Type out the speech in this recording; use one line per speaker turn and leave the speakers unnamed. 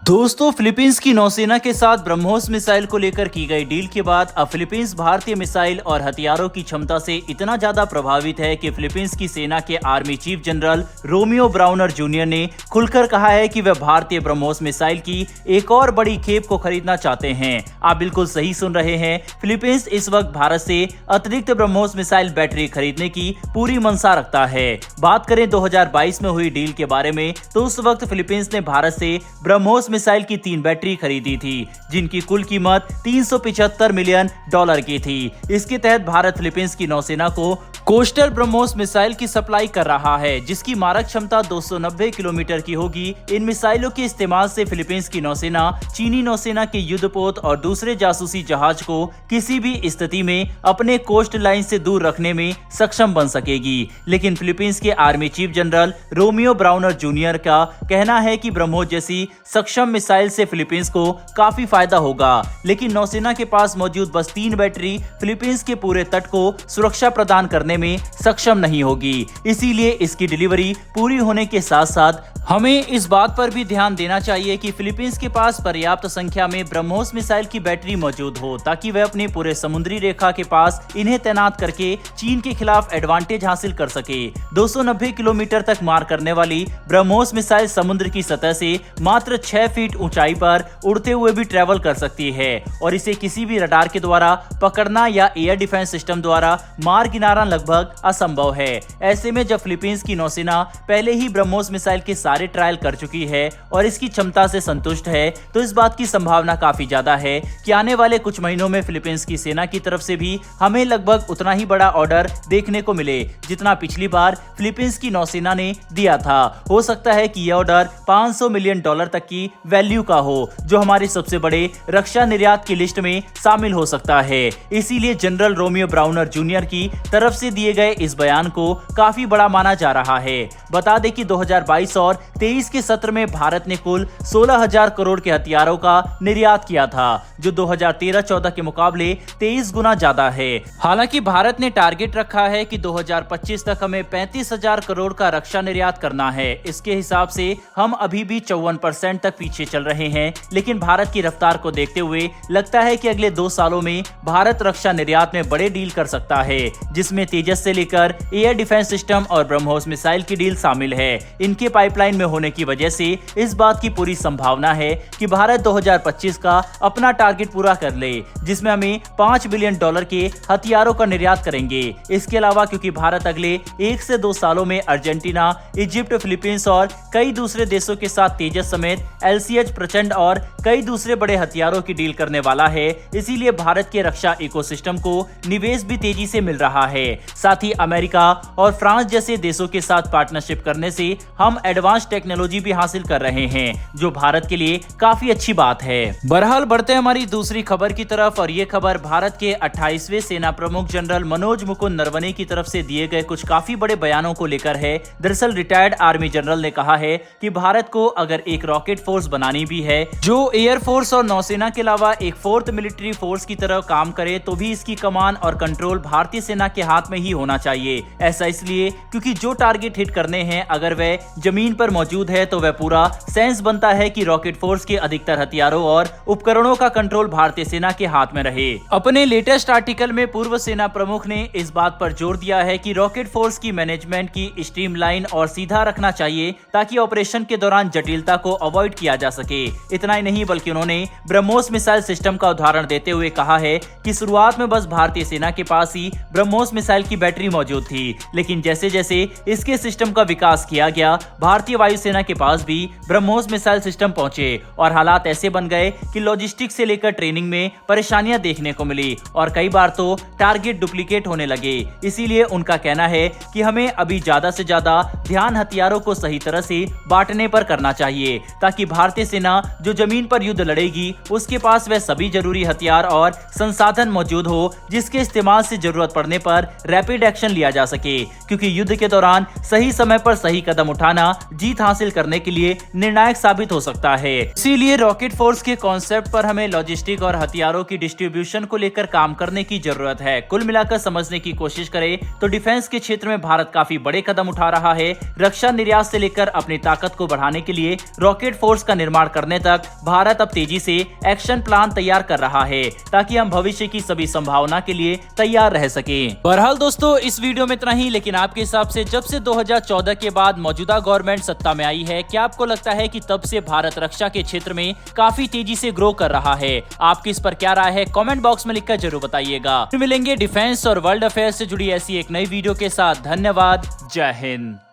दोस्तों, फिलीपींस की नौसेना के साथ ब्रह्मोस मिसाइल को लेकर की गई डील के बाद अब फिलीपींस भारतीय मिसाइल और हथियारों की क्षमता से इतना ज्यादा प्रभावित है कि फिलीपींस की सेना के army chief general Romeo Brawner junior ने खुलकर कहा है कि वे भारतीय ब्रह्मोस मिसाइल की एक और बड़ी खेप को खरीदना चाहते हैं। आप बिल्कुल सही सुन रहे हैं, फिलीपींस इस वक्त भारत से अतिरिक्त ब्रह्मोस मिसाइल बैटरी खरीदने की पूरी मंशा रखता है। बात करें 2022 में हुई डील के बारे में, तो उस वक्त फिलीपींस ने भारत से ब्रह्मोस मिसाइल की 3 बैटरी खरीदी थी, जिनकी कुल कीमत $375 मिलियन की थी। इसके तहत भारत फिलीपींस की नौसेना को कोस्टल ब्रह्मोस मिसाइल की सप्लाई कर रहा है, जिसकी मारक क्षमता 290 किलोमीटर की होगी। इन मिसाइलों के इस्तेमाल से फिलीपींस की नौसेना चीनी नौसेना के युद्धपोत और दूसरे जासूसी जहाज को किसी भी स्थिति में अपने कोस्ट लाइन से दूर रखने में सक्षम बन सकेगी। लेकिन फिलीपींस के army chief general Romeo Brawner junior का कहना है कि ब्रह्मोस जैसी सक्षम मिसाइल से फिलीपींस को काफी फायदा होगा, लेकिन नौसेना के पास मौजूद बस 3 बैटरी फिलीपींस के पूरे तट को सुरक्षा प्रदान करने में सक्षम नहीं होगी। इसीलिए इसकी डिलीवरी पूरी होने के साथ साथ हमें इस बात पर भी ध्यान देना चाहिए कि फिलीपींस के पास पर्याप्त संख्या में ब्रह्मोस मिसाइल की बैटरी मौजूद हो, ताकि वह अपने पूरे समुद्री रेखा के पास इन्हें तैनात करके चीन के खिलाफ एडवांटेज हासिल कर सके। 290 किलोमीटर तक मार करने वाली ब्रह्मोस मिसाइल समुद्र की सतह से मात्र 6 फीट ऊंचाई पर उड़ते हुए भी ट्रेवल कर सकती है और इसे किसी भी रडार के द्वारा पकड़ना या एयर डिफेंस सिस्टम द्वारा मार गिराना लगभग असंभव है। ऐसे में जब फिलीपींस की नौसेना पहले ही ब्रह्मोस मिसाइल के सारे ट्रायल कर चुकी है और इसकी क्षमता से संतुष्ट है, तो इस बात की संभावना काफी ज्यादा है कि आने वाले कुछ महीनों में फिलीपींस की सेना की तरफ से भी हमें लगभग उतना ही बड़ा ऑर्डर देखने को मिले जितना पिछली बार फिलीपींस की नौसेना ने दिया था। हो सकता है कि यह ऑर्डर $500 मिलियन तक की वैल्यू का हो, जो हमारे सबसे बड़े रक्षा निर्यात की लिस्ट में शामिल हो सकता है। इसीलिए जनरल रोमियो ब्राउनर जूनियर की तरफ से दिए गए इस बयान को काफी बड़ा माना जा रहा है। बता दें कि 2022 और 23 के सत्र में भारत ने कुल 16,000 करोड़ के हथियारों का निर्यात किया था, जो 2013-14 के मुकाबले 23 गुना ज्यादा है। हालांकि भारत ने टारगेट रखा है कि 2025 तक हमें 35,000 करोड़ का रक्षा निर्यात करना है। इसके हिसाब से हम अभी भी 54% तक पीछे चल रहे हैं, लेकिन भारत की रफ्तार को देखते हुए लगता है कि अगले 2 सालों में भारत रक्षा निर्यात में बड़े डील कर सकता है, जिसमें तेजस से लेकर एयर डिफेंस सिस्टम और ब्रह्मोस मिसाइल की डील शामिल है। इनके पाइपलाइन में होने की वजह से इस बात की पूरी संभावना है कि भारत 2025 का अपना टारगेट पूरा कर ले, जिसमें हमें $5 बिलियन के हथियारों का निर्यात करेंगे। इसके अलावा क्योंकि भारत अगले 1 से 2 सालों में अर्जेंटीना, इजिप्ट, फिलीपींस और कई दूसरे देशों के साथ तेजस समेत LCH, प्रचंड और कई दूसरे बड़े हथियारों की डील करने वाला है, इसीलिए भारत के रक्षा इकोसिस्टम को निवेश भी तेजी से मिल रहा है। साथ ही अमेरिका और फ्रांस जैसे देशों के साथ पार्टनरशिप करने से हम एडवांस टेक्नोलॉजी भी हासिल कर रहे हैं, जो भारत के लिए काफी अच्छी बात है। बहरहाल बढ़ते हैं हमारी दूसरी खबर की तरफ, और ये खबर भारत के 28वें सेना प्रमुख जनरल मनोज मुकुंद नरवणे की तरफ से दिए गए कुछ काफी बड़े बयानों को लेकर है। दरअसल रिटायर्ड आर्मी जनरल ने कहा है कि भारत को अगर एक रॉकेट फोर्स बनानी भी है जो एयर फोर्स और नौसेना के अलावा एक 4th मिलिट्री फोर्स की तरह काम करे, तो भी इसकी कमान और कंट्रोल भारतीय सेना के हाथ में ही होना चाहिए। ऐसा इसलिए क्योंकि जो टारगेट हिट करने हैं अगर वह जमीन पर मौजूद है, तो वह पूरा सेंस बनता है कि रॉकेट फोर्स के अधिकतर हथियारों और उपकरणों का कंट्रोल भारतीय सेना के हाथ में रहे। अपने लेटेस्ट आर्टिकल में पूर्व सेना प्रमुख ने इस बात पर जोर दिया है कि रॉकेट फोर्स की मैनेजमेंट की स्ट्रीमलाइन और सीधा रखना चाहिए, ताकि ऑपरेशन के दौरान जटिलता को अवॉइड किया जा सके। इतना ही नहीं, बल्कि उन्होंने ब्रह्मोस मिसाइल सिस्टम का उदाहरण देते हुए कहा है कि शुरुआत में बस भारतीय सेना के पास ही ब्रह्मोस मिसाइल की बैटरी मौजूद थी, लेकिन जैसे जैसे इसके सिस्टम का विकास किया गया, भारतीय वायुसेना के पास भी ब्रह्मोस मिसाइल सिस्टम पहुंचे और हालात ऐसे बन गए कि लॉजिस्टिक्स से लेकर ट्रेनिंग में परेशानियां देखने को मिली और कई बार तो टारगेट डुप्लीकेट होने लगे। इसीलिए उनका कहना है कि हमें अभी ज्यादा से ज्यादा ध्यान हथियारों को सही तरह से बांटने पर करना चाहिए, ताकि भारतीय सेना जो जमीन पर युद्ध लड़ेगी उसके पास वह सभी जरूरी हथियार और संसाधन मौजूद हो, जिसके इस्तेमाल से जरूरत पड़ने पर रैपिड एक्शन लिया जा सके, क्योंकि युद्ध के दौरान सही समय पर सही कदम उठाना जीत हासिल करने के लिए निर्णायक साबित हो सकता है। इसीलिए रॉकेट फोर्स के कॉन्सेप्ट पर हमें लॉजिस्टिक और हथियारों की डिस्ट्रीब्यूशन को लेकर काम करने की जरूरत है। कुल मिलाकर समझने की कोशिश करें तो डिफेंस के क्षेत्र में भारत काफी बड़े कदम उठा रहा है। रक्षा निर्यात से लेकर अपनी ताकत को बढ़ाने के लिए रॉकेट फोर्स का निर्माण करने तक भारत अब तेजी से एक्शन प्लान तैयार कर रहा है, ताकि हम भविष्य की सभी संभावना के लिए तैयार रह सके। बहरहाल दोस्तों, इस वीडियो में इतना ही। लेकिन आपके हिसाब से जब से 2014 के बाद मौजूदा गवर्नमेंट सत्ता में आई है, क्या आपको लगता है कि तब से भारत रक्षा के क्षेत्र में काफी तेजी से ग्रो कर रहा है? आपकी इस पर क्या राय है? कमेंट बॉक्स में लिखकर जरूर बताइएगा। फिर मिलेंगे डिफेंस और वर्ल्ड अफेयर्स से जुड़ी ऐसी एक नई वीडियो के साथ। धन्यवाद। जय हिंद।